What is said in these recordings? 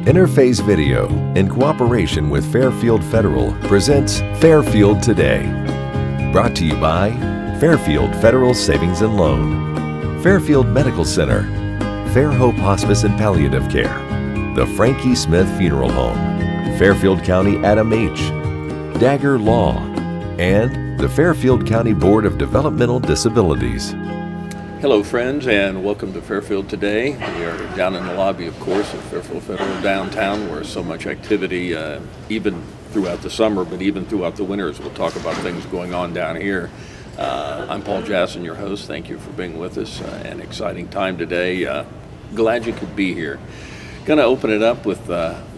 Interface Video, in cooperation with Fairfield Federal, presents Fairfield Today. Brought to you by Fairfield Federal Savings and Loan, Fairfield Medical Center, Fair Hope Hospice and Palliative Care, the Frankie Smith Funeral Home, Fairfield County Adam H., Dagger Law, and the Fairfield County Board of Developmental Disabilities. Hello friends, and welcome to Fairfield Today. We are down in the lobby, of course, of Fairfield Federal downtown, where so much activity, even throughout the summer, but even throughout the winters. We'll talk about things going on down here. I'm Paul Jasson, your host. Thank you for being with us. An exciting time today. Glad you could be here. Going to open it up with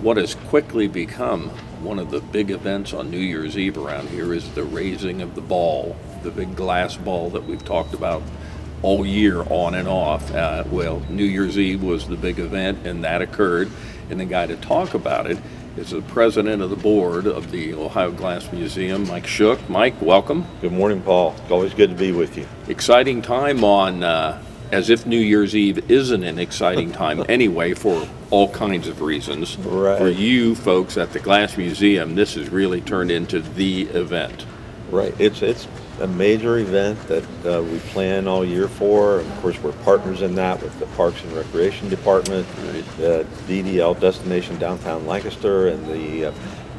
what has quickly become one of the big events on New Year's Eve around here is the raising of the ball, the big glass ball that we've talked about all year on and off. Well, New Year's Eve was the big event, and that occurred. And the guy to talk about it is the president of the board of the Ohio Glass Museum, Mike Shook. Mike, welcome. Good morning, Paul. It's always good to be with you. Exciting time on, as if New Year's Eve isn't an exciting time anyway, for all kinds of reasons. Right. For you folks at the Glass Museum, this has really turned into the event. Right. It's a major event that we plan all year for. And of course, we're partners in that with the Parks and Recreation Department, the DDL Destination Downtown Lancaster, and the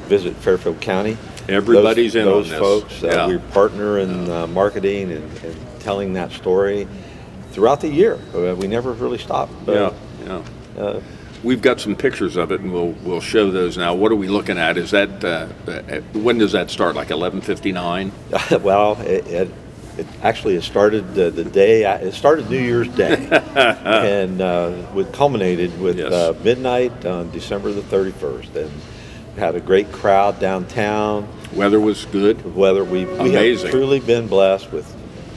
Visit Fairfield County. Everybody's in on this. Those folks, we partner in marketing and telling that story throughout the year. We never really stop. We've got some pictures of it, and we'll show those now. What are we looking at? Is that when does that start? Like 11:59? Well, it actually started the day. It started New Year's Day, and it culminated with midnight on December the 31st, and had a great crowd downtown. Weather was good. Weather we have truly been blessed with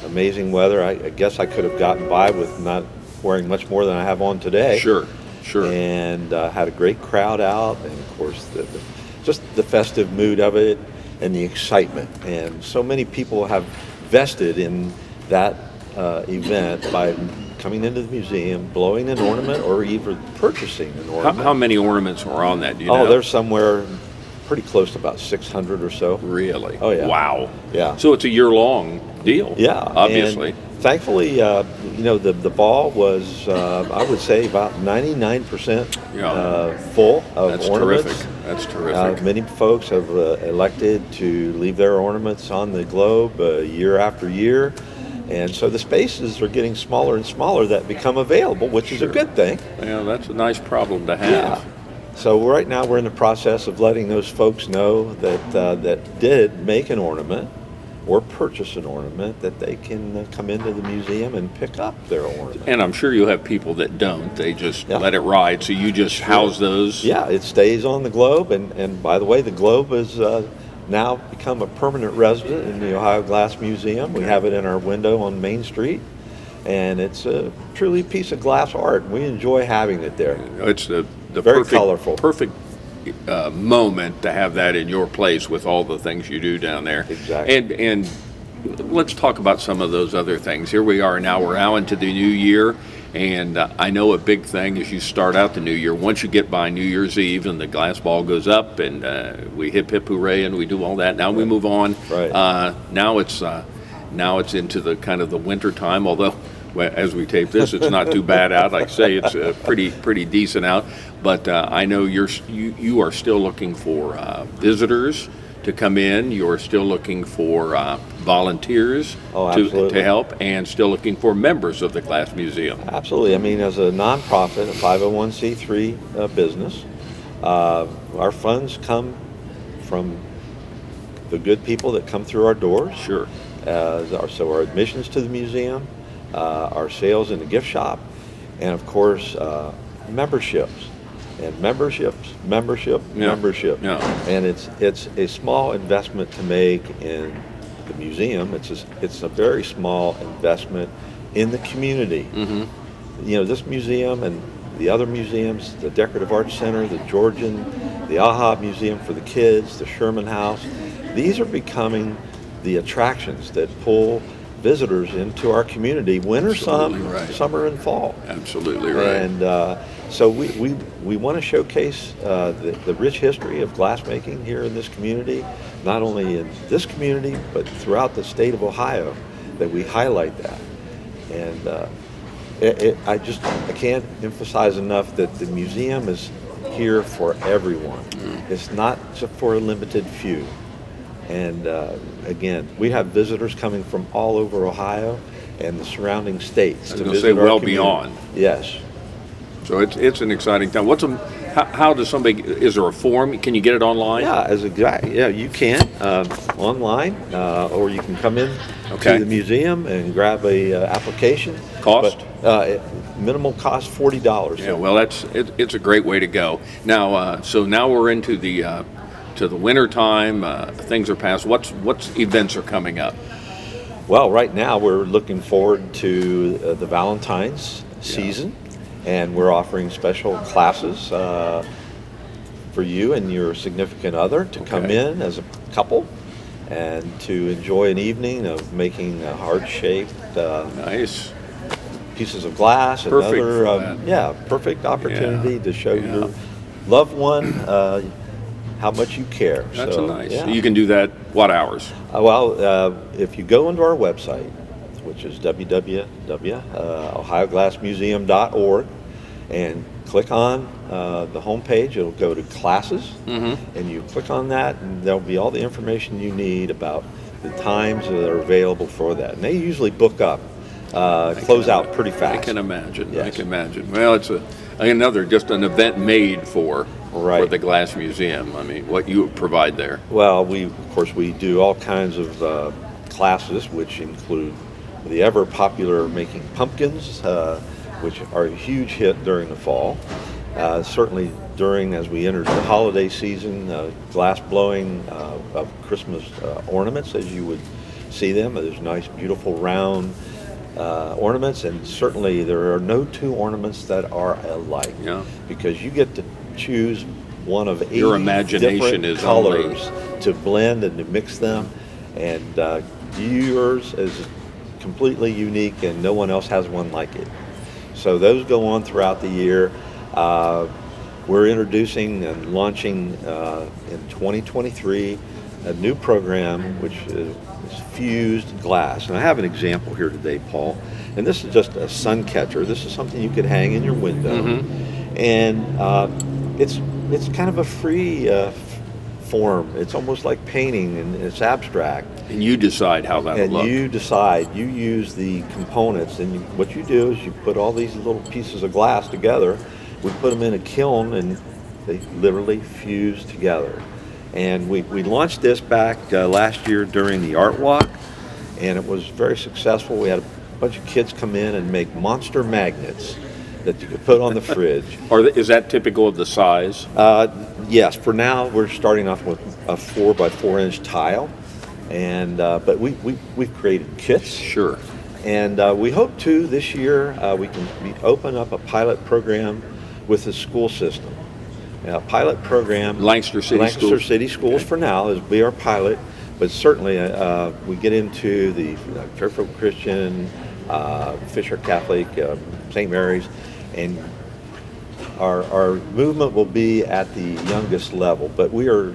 amazing weather. I guess I could have gotten by with not wearing much more than I have on today. Sure. And had a great crowd out, and of course just the festive mood of it and the excitement. And so many people have vested in that event by coming into the museum, blowing an ornament, or even purchasing an ornament. How many ornaments were on that? Do you know? There's somewhere pretty close to about 600 or so. Really? Oh, yeah. Wow. Yeah. So it's a year-long deal. Yeah. Obviously. And thankfully, the ball was, I would say, about 99% full of ornaments. That's terrific. Many folks have elected to leave their ornaments on the globe year after year. And so the spaces are getting smaller and smaller that become available, which is a good thing. Yeah, that's a nice problem to have. Yeah. So right now we're in the process of letting those folks know that did make an ornament or purchase an ornament that they can come into the museum and pick up their ornament. And I'm sure you'll have people that don't. They just let it ride. So you just house those? Yeah, it stays on the globe. And by the way, the globe has now become a permanent resident in the Ohio Glass Museum. We have it in our window on Main Street. And it's truly a piece of glass art. We enjoy having it there. It's the very colorful. Perfect moment to have that in your place with all the things you do down there. Exactly. And let's talk about some of those other things. Here we are now. We're now into the new year. And I know a big thing is you start out the new year. Once you get by New Year's Eve and the glass ball goes up and we hip hip hooray and we do all that. Now we move on. Right. Now it's into the kind of the winter time, although as we tape this, it's not too bad out. Like I say, it's pretty decent out. But I know you are still looking for visitors to come in. You are still looking for volunteers to help, and still looking for members of the Glass Museum. Absolutely. I mean, as a nonprofit, a 501c3 business, our funds come from the good people that come through our doors. Sure. So our admissions to the museum, our sales in the gift shop, and of course memberships. And membership. Yeah. And it's a small investment to make in the museum. It's a very small investment in the community. Mm-hmm. This museum and the other museums, the Decorative Arts Center, the Georgian, the AHA Museum for the Kids, the Sherman House, these are becoming the attractions that pull visitors into our community, winter, summer, and fall. Absolutely right. So we want to showcase the rich history of glassmaking here in this community, not only in this community, but throughout the state of Ohio, that we highlight that. And I can't emphasize enough that the museum is here for everyone. It's not just for a limited few. And again, we have visitors coming from all over Ohio and the surrounding states. I was going to say well beyond. Yes. So it's an exciting time. How does somebody? Is there a form? Can you get it online? Yeah, as a guy, yeah, you can online, or you can come in to the museum and grab a application. Cost? But, minimal cost, $40. Yeah, well, it's a great way to go. Now, so now we're into the to the winter time. Things are past. What events are coming up? Well, right now we're looking forward to the Valentines season, and we're offering special classes for you and your significant other to come in as a couple and to enjoy an evening of making heart-shaped Nice pieces of glass. Perfect Another, perfect opportunity to show your loved one how much you care. That's so, nice. Yeah. You can do that. What hours? If you go into our website, which is www.ohioglassmuseum.org, and click on the homepage, it'll go to classes, and you click on that, and there'll be all the information you need about the times that are available for that. And they usually book up, close out pretty fast. I can imagine. Yes. I can imagine. Well, it's just an event made for the Glass Museum. I mean, what you provide there. Well, we do all kinds of classes, which include the ever popular making pumpkins, which are a huge hit during the fall. Certainly as we enter the holiday season, glass blowing of Christmas ornaments, as you would see them. There's nice, beautiful, round ornaments, and certainly there are no two ornaments that are alike. Yeah. Because you get to choose one of 80 Your imagination different is colors to blend and to mix them, and yours is completely unique, and no one else has one like it. So those go on throughout the year. We're introducing and launching in 2023 a new program which is fused glass. And I have an example here today, Paul. And this is just a sun catcher. This is something you could hang in your window. And it's kind of a free form. It's almost like painting, and it's abstract. And you decide how that will look. And you decide. You use the components, and what you do is you put all these little pieces of glass together. We put them in a kiln, and they literally fuse together. And we launched this back last year during the Art Walk, and it was very successful. We had a bunch of kids come in and make monster magnets that you could put on the fridge. Is that typical of the size? Yes. For now, we're starting off with a 4 by 4 inch tile, and but we've created kits. Sure. And we hope to this year we can open up a pilot program with the school system. A pilot program. Lancaster City Schools for now is be our pilot, but certainly we get into the Fairfield Christian, Fisher Catholic, St. Mary's, and our movement will be at the youngest level, but we are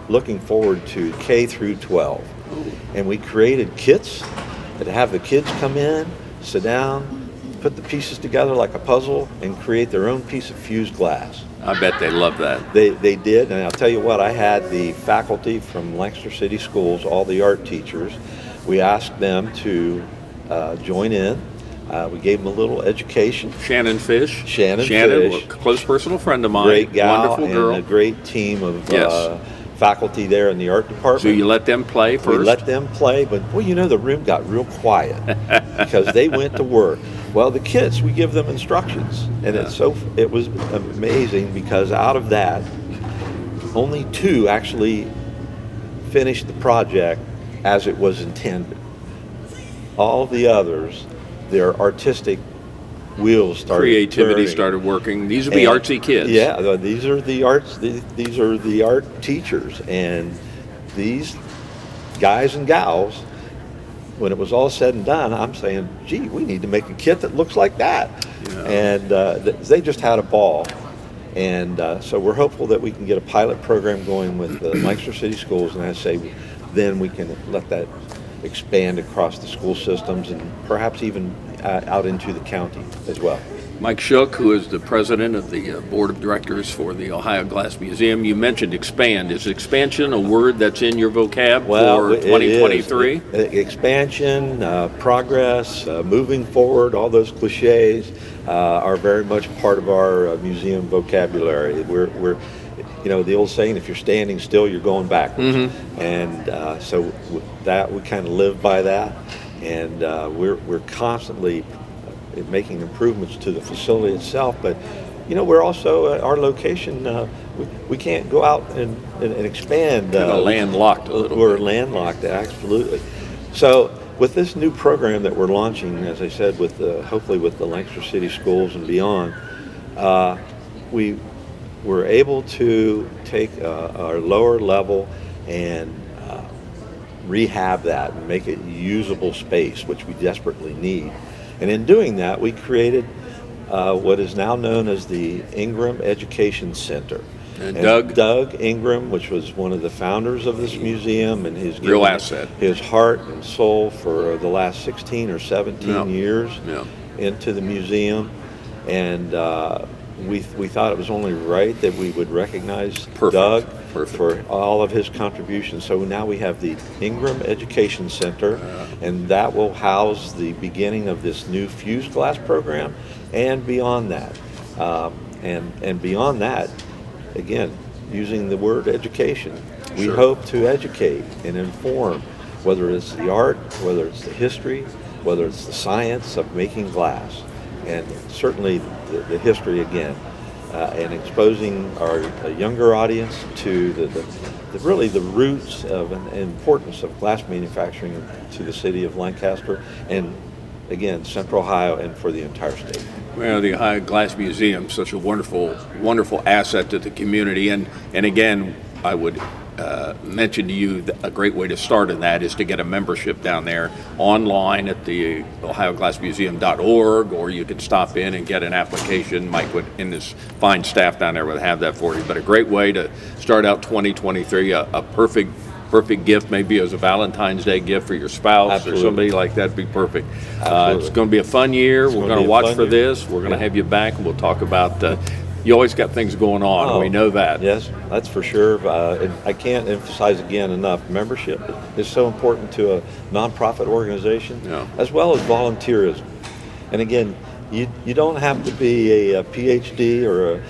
looking forward to K through 12. And we created kits that have the kids come in, sit down, put the pieces together like a puzzle, and create their own piece of fused glass. I bet they love that. They did, and I'll tell you what, I had the faculty from Lancaster City Schools, all the art teachers, we asked them to join in. We gave them a little education. Shannon Fish, Fish, a close personal friend of mine. Great gal, wonderful girl, and a great team of faculty there in the art department. So you let them play first? We let them play, but the room got real quiet because they went to work. Well, the kids, we give them instructions, and it was amazing because out of that, only 2 actually finished the project as it was intended. All the others, their artistic wheels started creativity turning. Started working. These would be artsy kids. Yeah, these are the arts. These are the art teachers, and these guys and gals when it was all said and done, I'm saying, gee, we need to make a kit that looks like that. Yeah. And they just had a ball. And so we're hopeful that we can get a pilot program going with the Lancaster City Schools, and I say then we can let that expand across the school systems and perhaps even out into the county as well. Mike Shook, who is the president of the board of directors for the Ohio Glass Museum, you mentioned expand. Is expansion a word that's in your vocab for 2023? Expansion, progress, moving forward, all those cliches are very much part of our museum vocabulary. We're the old saying, if you're standing still, you're going backwards. Mm-hmm. And so with that, we kind of live by that. And we're constantly making improvements to the facility itself, but we're also our location. We can't go out and expand. Kind of landlocked a little. We're landlocked, absolutely. So with this new program that we're launching, as I said, with hopefully with the Lancaster City Schools and beyond, we were able to take our lower level and rehab that and make it usable space, which we desperately need. And in doing that, we created what is now known as the Ingram Education Center. And Doug Ingram, which was one of the founders of this museum, and he's real given asset. His heart and soul for the last 16 or 17 years Yeah. into the museum. And we thought it was only right that we would recognize Doug for all of his contributions. So now we have the Ingram Education Center, and that will house the beginning of this new fused glass program, and beyond that. And beyond that, again, using the word education, we hope to educate and inform, whether it's the art, whether it's the history, whether it's the science of making glass, and certainly the history again. And exposing our younger audience to really the roots of and importance of glass manufacturing to the city of Lancaster, and again, Central Ohio, and for the entire state. Well, the Ohio Glass Museum, such a wonderful, wonderful asset to the community. And again, I would mention to you that a great way to start in that is to get a membership down there online at the ohioglassmuseum.org, or you could stop in and get an application. Mike would, and his fine staff down there would have that for you. But a great way to start out 2023, a perfect gift, maybe as a Valentine's Day gift for your spouse. Absolutely. Or somebody like that would be perfect. It's going to be a fun year. We're going to watch for this. We're going to have you back, and we'll talk about you always got things going on. We know that. Yes, that's for sure. And I can't emphasize again enough, membership is so important to a nonprofit organization, as well as volunteerism. And again, you don't have to be a PhD or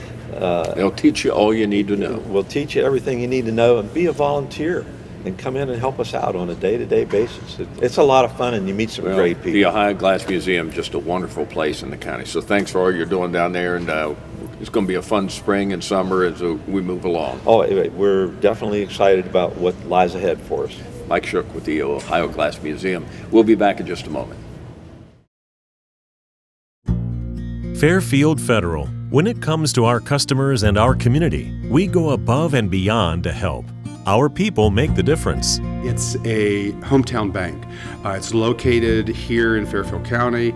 they'll teach you all you need to know. We'll teach you everything you need to know, and be a volunteer and come in and help us out on a day-to-day basis. It's a lot of fun, and you meet some great people. The Ohio Glass Museum, just a wonderful place in the county. So thanks for all you're doing down there, and it's going to be a fun spring and summer as we move along. Oh, we're definitely excited about what lies ahead for us. Mike Shook with the Ohio Glass Museum. We'll be back in just a moment. Fairfield Federal. When it comes to our customers and our community, we go above and beyond to help. Our people make the difference. It's a hometown bank. It's located here in Fairfield County.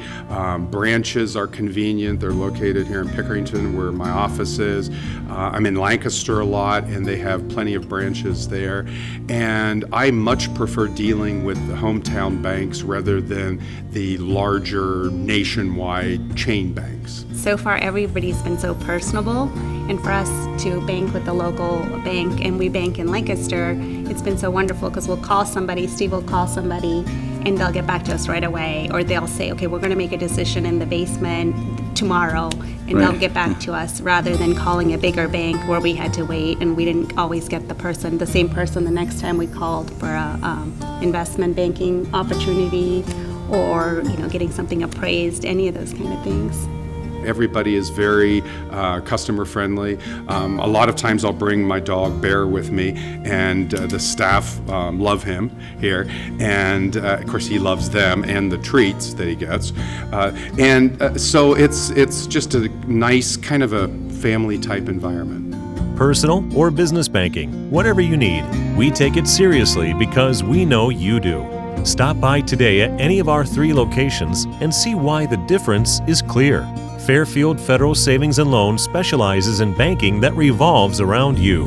Branches are convenient. They're located here in Pickerington, where my office is. I'm in Lancaster a lot, and they have plenty of branches there. And I much prefer dealing with the hometown banks rather than the larger nationwide chain banks. So far, everybody's been so personable, and for us to bank with the local bank, and we bank in Lancaster, it's been so wonderful because we'll call somebody, Steve will call somebody, and they'll get back to us right away, or they'll say, okay, we're going to make a decision in the basement tomorrow, and they'll get back to us, rather than calling a bigger bank where we had to wait and we didn't always get the same person the next time we called for a investment banking opportunity, or getting something appraised, any of those kind of things. Everybody is very customer friendly. A lot of times I'll bring my dog Bear with me, and the staff love him here, and of course he loves them and the treats that he gets. So it's just a nice kind of a family type environment. Personal or business banking, whatever you need, we take it seriously because we know you do. Stop by today at any of our 3 locations and see why the difference is clear. Fairfield Federal Savings and Loan specializes in banking that revolves around you.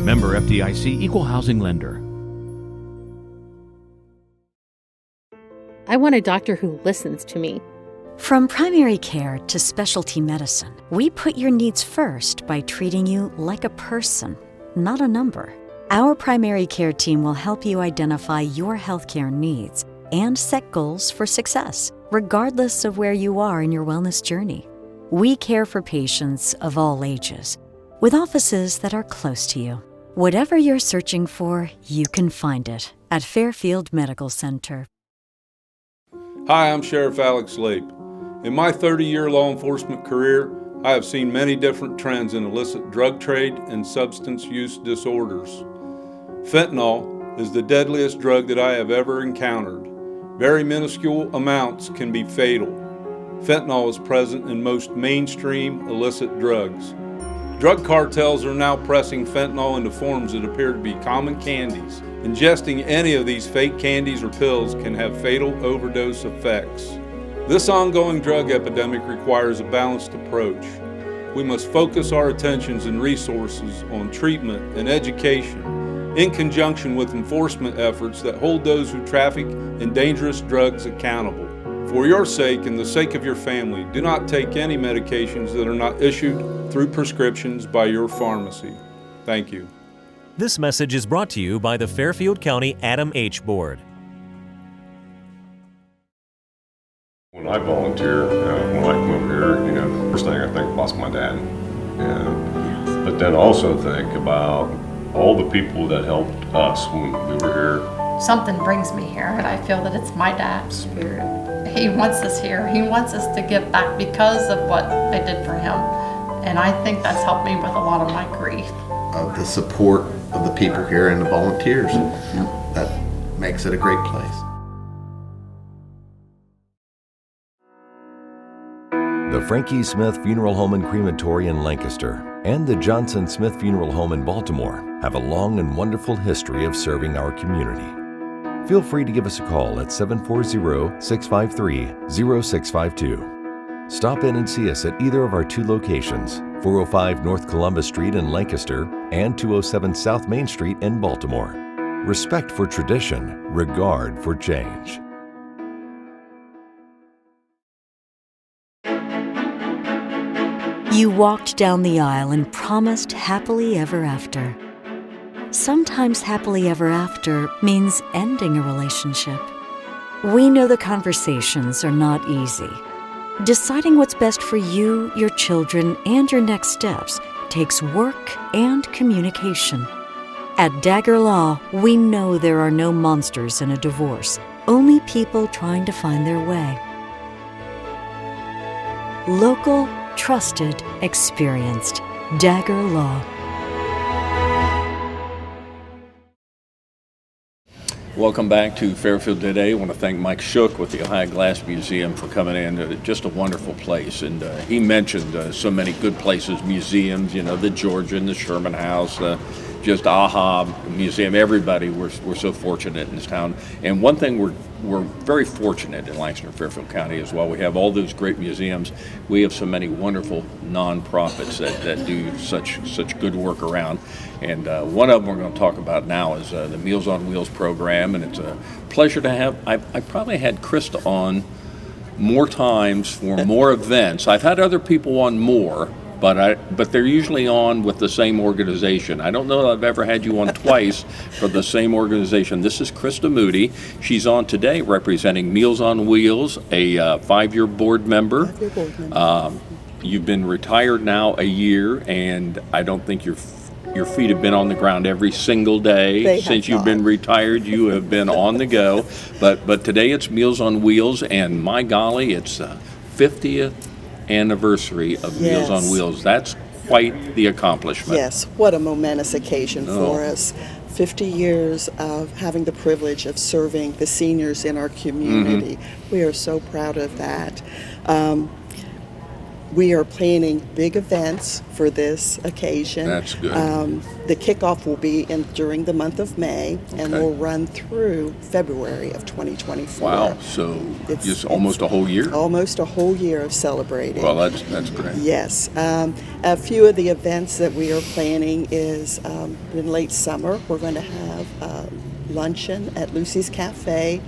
Member FDIC, Equal Housing Lender. I want a doctor who listens to me. From primary care to specialty medicine, we put your needs first by treating you like a person, not a number. Our primary care team will help you identify your healthcare needs and set goals for success, regardless of where you are in your wellness journey. We care for patients of all ages, with offices that are close to you. Whatever you're searching for, you can find it at Fairfield Medical Center. Hi, I'm Sheriff Alex Leap. In my 30-year law enforcement career, I have seen many different trends in illicit drug trade and substance use disorders. Fentanyl is the deadliest drug that I have ever encountered. Very minuscule amounts can be fatal. Fentanyl is present in most mainstream illicit drugs. Drug cartels are now pressing fentanyl into forms that appear to be common candies. Ingesting any of these fake candies or pills can have fatal overdose effects. This ongoing drug epidemic requires a balanced approach. We must focus our attentions and resources on treatment and education in conjunction with enforcement efforts that hold those who traffic in dangerous drugs accountable. For your sake and the sake of your family, do not take any medications that are not issued through prescriptions by your pharmacy. Thank you. This message is brought to you by the Fairfield County Adam H. Board. When I volunteer, when I come over here, first thing I think about my dad. But then also think about all the people that helped us when we were here. Something brings me here, and I feel that it's my dad's spirit. He wants us here. He wants us to give back because of what they did for him. And I think that's helped me with a lot of my grief. Of the support of the people here and the volunteers. That makes it a great place. The Frankie Smith Funeral Home and Crematory in Lancaster and the Johnson Smith Funeral Home in Baltimore have a long and wonderful history of serving our community. Feel free to give us a call at 740-653-0652. Stop in and see us at either of our 2 locations, 405 North Columbus Street in Lancaster and 207 South Main Street in Baltimore. Respect for tradition, regard for change. You walked down the aisle and promised happily ever after. Sometimes happily ever after means ending a relationship. We know the conversations are not easy. Deciding what's best for you, your children, and your next steps takes work and communication. At Dagger Law, we know there are no monsters in a divorce, only people trying to find their way. Local, trusted, experienced. Dagger Law. Welcome back to Fairfield Today. I want to thank Mike Shook with the Ohio Glass Museum for coming in. Just a wonderful place. And he mentioned so many good places, museums, the Georgian, the Sherman House, just AHA Museum, everybody. We're so fortunate in this town. And one thing we're very fortunate in Lancaster and Fairfield County as well. We have all those great museums. We have so many wonderful nonprofits that do such good work around. And one of them we're going to talk about now is the Meals on Wheels program. And it's a pleasure to have, I probably had Christa on more times for more events. I've had other people on more, but they're usually on with the same organization. I don't know that I've ever had you on twice for the same organization. This is Christa Moody. She's on today representing Meals on Wheels, a 5-year board member. You've been retired now a year, and I don't think your feet have been on the ground every single day since you've been retired. You have been on the go. But today it's Meals on Wheels, and my golly, it's 50th anniversary of Meals on Wheels. That's quite the accomplishment. Yes, what a momentous occasion for us. 50 years of having the privilege of serving the seniors in our community. We are so proud of that. We are planning big events for this occasion. That's good. The kickoff will be during the month of May, and will run through February of 2024. Wow, so just almost a whole year? Almost a whole year of celebrating. Well, that's great. Yes. A few of the events that we are planning is in late summer, we're going to have luncheon at Lucy's Cafe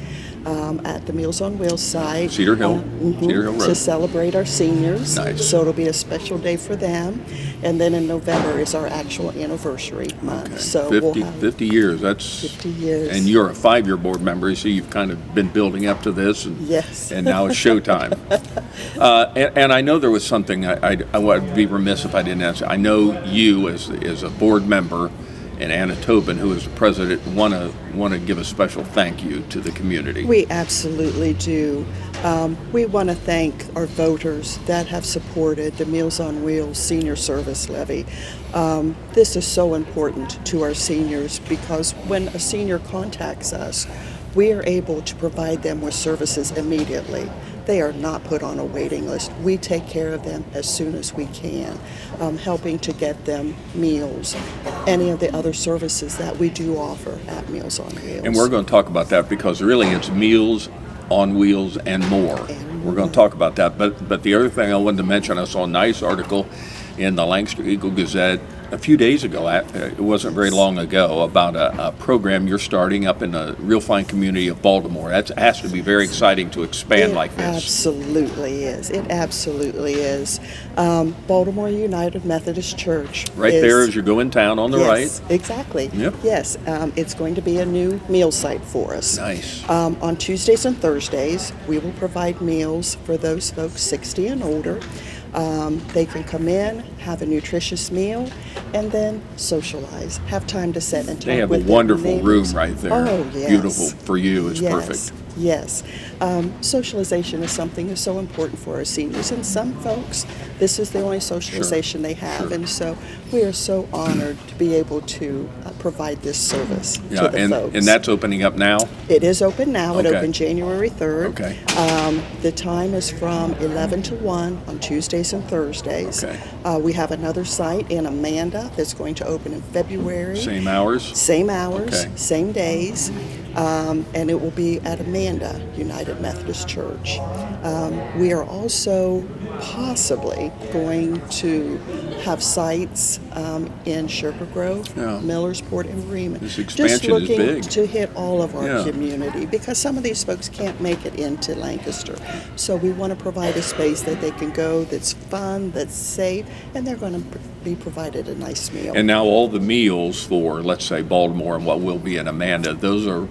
at the Meals on Wheels site. Cedar Hill. Cedar Hill Road. To celebrate our seniors. Nice. So it'll be a special day for them. And then in November is our actual anniversary month. Okay. So 50, we'll have 50 years. That's 50 years. And you're a 5-year board member, so you've kind of been building up to this. And, yes. And now it's showtime. And I know there was something I would be remiss if I didn't answer. I know you as a board member and Anna Tobin, who is the president, want to give a special thank you to the community. We absolutely do. We want to thank our voters that have supported the Meals on Wheels Senior Service Levy. This is so important to our seniors because when a senior contacts us, we are able to provide them with services immediately. They are not put on a waiting list. We take care of them as soon as we can, helping to get them meals, any of the other services that we do offer at Meals on Wheels. And we're going to talk about that because really it's Meals on Wheels and more. We're going to talk about that. But the other thing I wanted to mention, I saw a nice article in the Lancaster Eagle Gazette a few days ago, it wasn't very long ago, about a program you're starting up in the real fine community of Baltimore. That has to be very exciting to expand like this. It absolutely is. It absolutely is. Baltimore United Methodist Church. Right there as you go in town on the yes, right. Exactly. Yep. Yes. It's going to be a new meal site for us. Nice. On Tuesdays and Thursdays, we will provide meals for those folks 60 and older. They can come in, have a nutritious meal, and then socialize. Have time to sit and talk with They have a their wonderful neighbors. room right there. Oh, yes. Beautiful for you. It's yes. perfect. Yes. Socialization is something that's so important for our seniors. And some folks, this is the only socialization they have. And so we are so honored to be able to provide this service to the folks. And that's opening up now? It is open now. Okay. It opened January 3rd. Okay. The time is from 11 to 1 on Tuesdays and Thursdays. Okay. We have another site in Amanda that's going to open in February. Same hours? Same hours, Okay. same days. And it will be at Amanda United Methodist Church. We are also possibly going to have sites in Sugar Grove, Millersport, and Bremen. This expansion is big. Just looking to hit all of our community because some of these folks can't make it into Lancaster. So we want to provide a space that they can go that's fun, that's safe, and they're going to be provided a nice meal. And now all the meals for, let's say, Baltimore and what will be in Amanda, those are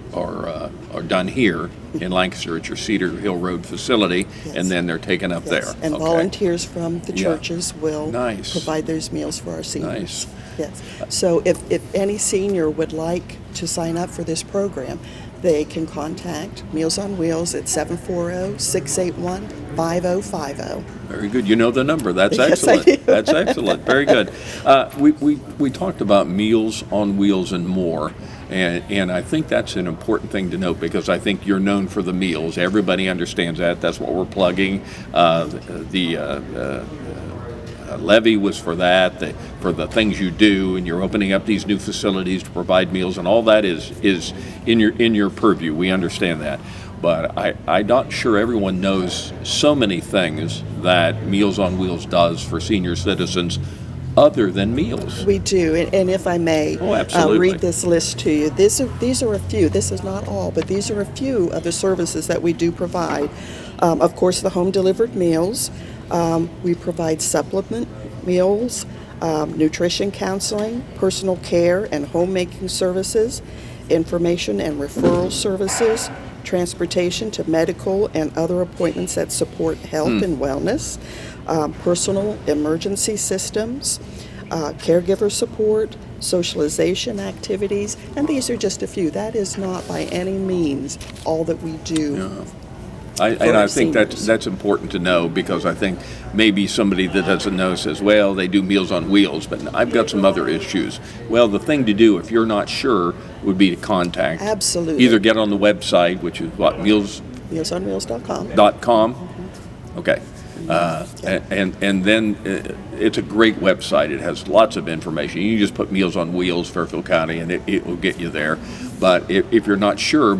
done here in Lancaster at your Cedar Hill Road facility, and then they're taken up there. And Okay. volunteers from the churches will Nice. provide those meals for our seniors. Nice. Yes. So if any senior would like to sign up for this program, they can contact Meals on Wheels at 740-681-5050. Very good. You know the number. That's Yes, I excellent. do. That's excellent. Very good. We talked about Meals on Wheels and more. And I think that's an important thing to note because I think you're known for the meals. Everybody understands that. That's what we're plugging. Levy was for that, for the things you do, and you're opening up these new facilities to provide meals, and all that is in your purview. We understand that. But I'm not sure everyone knows so many things that Meals on Wheels does for senior citizens other than meals. We do, and if I may read this list to you. These are a few, this is not all, but these are a few of the services that we do provide. Of course, the home delivered meals. We provide supplement meals, nutrition counseling, personal care and homemaking services, information and referral services, transportation to medical and other appointments that support health and wellness, personal emergency systems, caregiver support, socialization activities, and these are just a few. That is not by any means all that we do. I think that's important to know because I think maybe somebody that doesn't know says, well, they do Meals on Wheels, but I've got some other issues. Well, the thing to do if you're not sure would be to contact. Absolutely. Either get on the website, which is what, Mealsonwheels.com. .com? Okay. And then it's a great website. It has lots of information. You just put Meals on Wheels, Fairfield County, and it will get you there. But if you're not sure,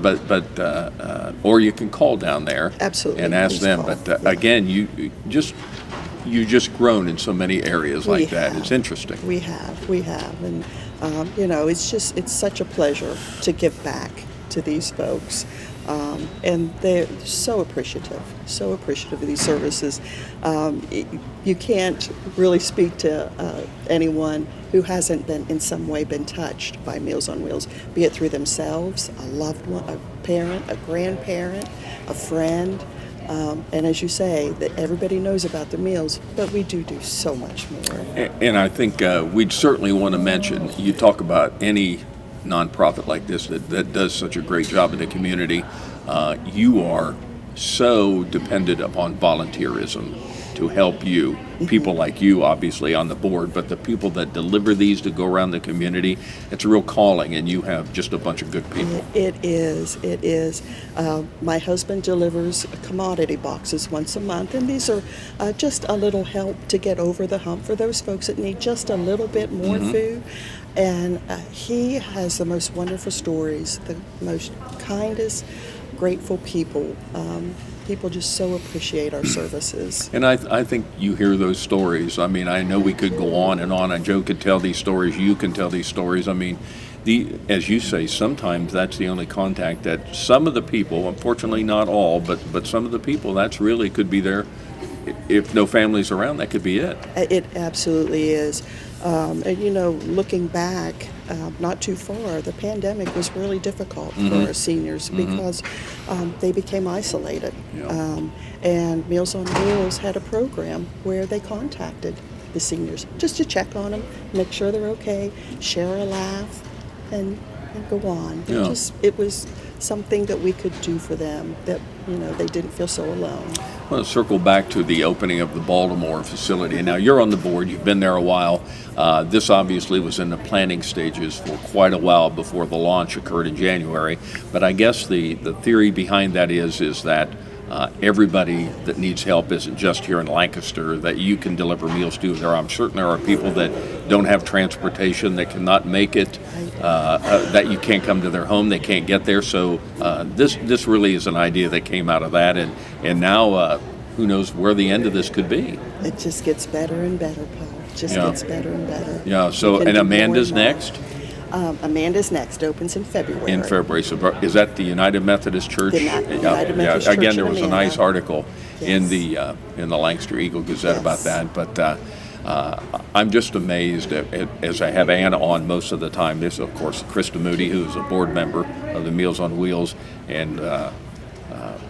or you can call down there, absolutely, and ask them. Call. But again, you just grown in so many areas like that. It's interesting. We have, and it's such a pleasure to give back to these folks. And they're so appreciative of these services. You can't really speak to anyone who hasn't been in some way been touched by Meals on Wheels, be it through themselves, a loved one, a parent, a grandparent, a friend. And as you say, that everybody knows about the meals, but we do so much more. And I think we'd certainly want to mention, you talk about any nonprofit like this that does such a great job in the community, you are so dependent upon volunteerism to help you. People like you, obviously, on the board, but the people that deliver these to go around the community, it's a real calling, and you have just a bunch of good people. It is. My husband delivers commodity boxes once a month, and these are just a little help to get over the hump for those folks that need just a little bit more food. And he has the most wonderful stories, the most kindest, grateful people. People just so appreciate our services. And I think you hear those stories. I mean, I know we could go on, and Joe could tell these stories, you can tell these stories. I mean, as you say, sometimes that's the only contact that some of the people, unfortunately not all, but some of the people, that's really could be there. If no family's around, that could be it. It absolutely is. And looking back, not too far, the pandemic was really difficult for our seniors because they became isolated. Yeah. And Meals on Wheels had a program where they contacted the seniors just to check on them, make sure they're okay, share a laugh, and go on. Yeah. It was something that we could do for them that they didn't feel so alone. I want to circle back to the opening of the Baltimore facility. Now, you're on the board. You've been there a while. This obviously was in the planning stages for quite a while before the launch occurred in January. But I guess the theory behind that is that everybody that needs help isn't just here in Lancaster that you can deliver meals to. I'm certain there are people that don't have transportation, that cannot make it, that you can't come to their home, they can't get there. So this really is an idea that came out of that, and now who knows where the end of this could be. It just gets better and better, Paul. Gets better and better. Yeah. So and Amanda's next. Amanda's next, opens in February. In February. So is that the United Methodist Church? The United Methodist Church. Again, there was a nice article Yes. in the Lancaster Eagle Gazette about that. But I'm just amazed as I have Anna on most of the time. This, of course, Christa Moody, who's a board member of the Meals on Wheels, and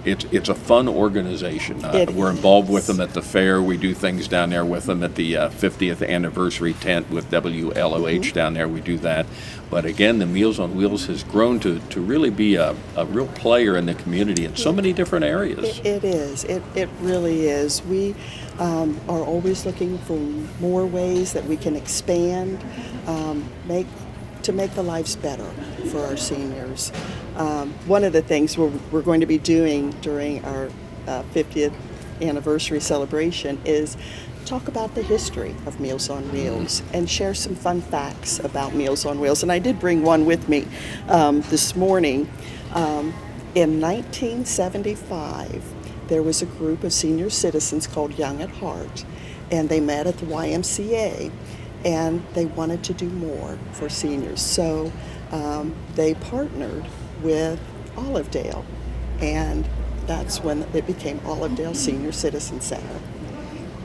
it's a fun organization. We're involved with them at the fair. We do things down there with them at the 50th anniversary tent with WLOH down there. We do that. But again, the Meals on Wheels has grown to really be a real player in the community in so many different areas. It is. It really is. We are always looking for more ways that we can expand, to make the lives better for our seniors. One of the things we're going to be doing during our 50th anniversary celebration is talk about the history of Meals on Wheels and share some fun facts about Meals on Wheels. And I did bring one with me this morning. In 1975, there was a group of senior citizens called Young at Heart, and they met at the YMCA, and they wanted to do more for seniors. So they partnered with Olivedale, and that's when it became Olivedale Senior Citizen Center.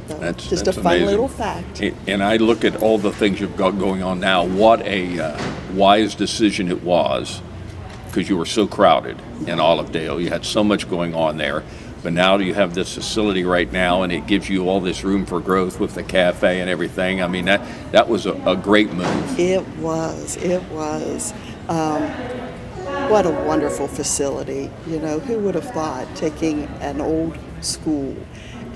So That's a fun amazing. little fact. And I look at all the things you've got going on now. What a wise decision it was, because you were so crowded in Olivedale. You had so much going on there. But now you have this facility right now, and it gives you all this room for growth with the cafe and everything. I mean, that was a great move. It was. What a wonderful facility. Who would have thought taking an old school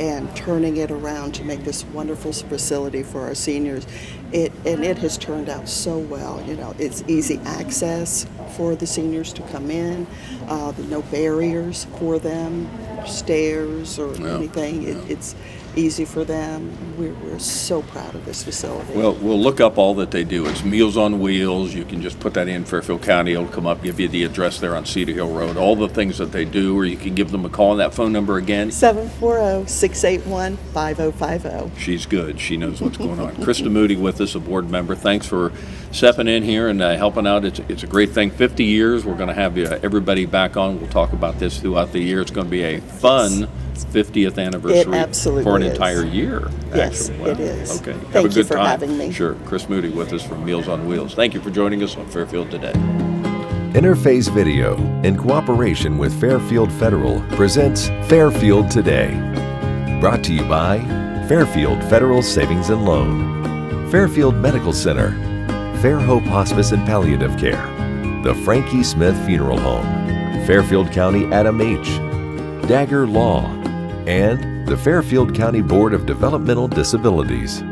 and turning it around to make this wonderful facility for our seniors. It has turned out so well. You know, it's easy access for the seniors to come in, no barriers for them, stairs or anything. It's easy for them. We're so proud of this facility. Well, we'll look up all that they do. It's Meals on Wheels. You can just put that in Fairfield County. It'll come up, give you the address there on Cedar Hill Road, all the things that they do, or you can give them a call on that phone number again. 740-681-5050. She's good. She knows what's going on. Christa Moody with us, a board member. Thanks for stepping in here and helping out. It's a great thing. 50 years. We're going to have everybody back on. We'll talk about this throughout the year. It's going to be a fun 50th anniversary for an entire year. Yes, actually. Wow. It is. Okay. Have a Thank good you for time. having me. Sure. Chris Moody with us from Meals on Wheels. Thank you for joining us on Fairfield Today. Interface Video, in cooperation with Fairfield Federal, presents Fairfield Today. Brought to you by Fairfield Federal Savings and Loan, Fairfield Medical Center, Fair Hope Hospice and Palliative Care, the Frankie Smith Funeral Home, Fairfield County Adam H., Dagger Law, and the Fairfield County Board of Developmental Disabilities.